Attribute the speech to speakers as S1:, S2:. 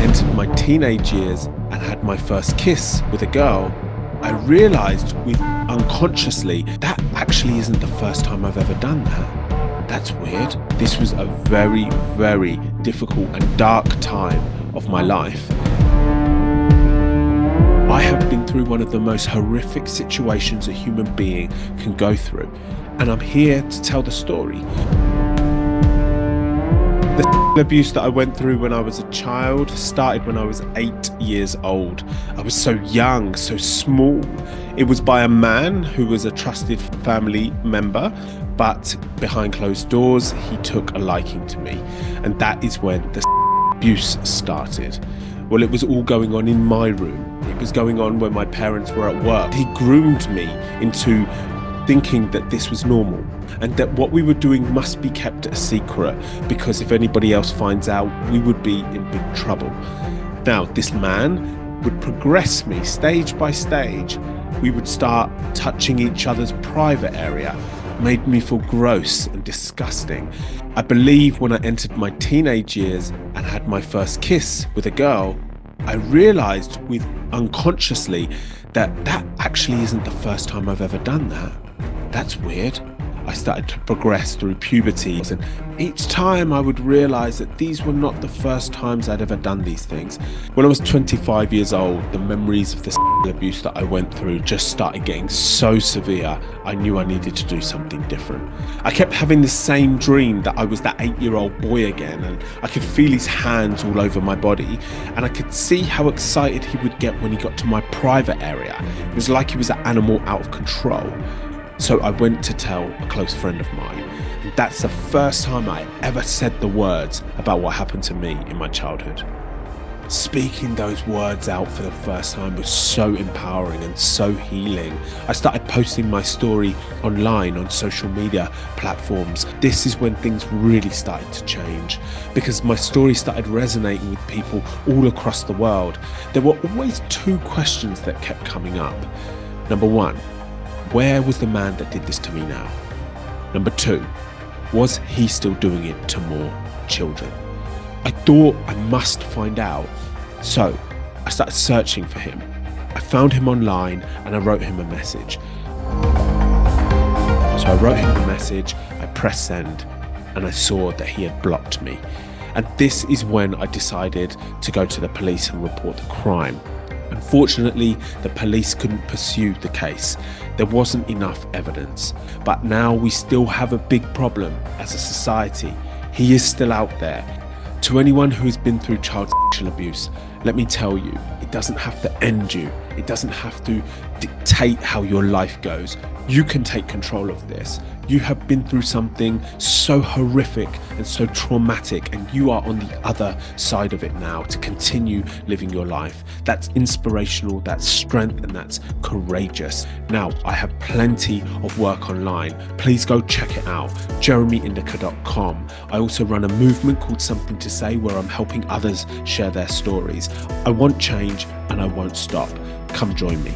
S1: entered my teenage years and had my first kiss with a girl, I realized unconsciously that actually isn't the first time I've ever done that. That's weird. This was a very, very difficult and dark time of my life. I have been through one of the most horrific situations a human being can go through, and I'm here to tell the story. The abuse that I went through when I was a child started when I was 8 years old. I was so young, so small. It was by a man who was a trusted family member, but behind closed doors, he took a liking to me. And that is when the abuse started. Well, it was all going on in my room. It was going on when my parents were at work. He groomed me into thinking that this was normal and that what we were doing must be kept a secret, because if anybody else finds out, we would be in big trouble. Now, this man would progress me stage by stage. We would start touching each other's private area, made me feel gross and disgusting. I believe when I entered my teenage years and had my first kiss with a girl, I realized unconsciously that actually isn't the first time I've ever done that. That's weird. I started to progress through puberty, and each time I would realize that these were not the first times I'd ever done these things. When I was 25 years old, the memories of the abuse that I went through just started getting so severe, I knew I needed to do something different. I kept having the same dream that I was that 8-year-old boy again, and I could feel his hands all over my body, and I could see how excited he would get when he got to my private area. It was like he was an animal out of control. So I went to tell a close friend of mine, and that's the first time I ever said the words about what happened to me in my childhood. Speaking those words out for the first time was so empowering and so healing. I started posting my story online on social media platforms. This is when things really started to change, because my story started resonating with people all across the world. There were always two questions that kept coming up. Number one, where was the man that did this to me now? Number two, was he still doing it to more children? I thought I must find out. So I started searching for him. I found him online and I wrote him a message. So I wrote him a message, I pressed send, and I saw that he had blocked me. And this is when I decided to go to the police and report the crime. Unfortunately, the police couldn't pursue the case. There wasn't enough evidence. But now we still have a big problem as a society. He is still out there. To anyone who has been through child sexual abuse, let me tell you, it doesn't have to end you. It doesn't have to dictate how your life goes. You can take control of this. You have been through something so horrific and so traumatic, and you are on the other side of it now to continue living your life. That's inspirational, that's strength, and that's courageous. Now, I have plenty of work online. Please go check it out, jeremyindika.com. I also run a movement called Something to Say, where I'm helping others share their stories. I want change and I won't stop. Come join me.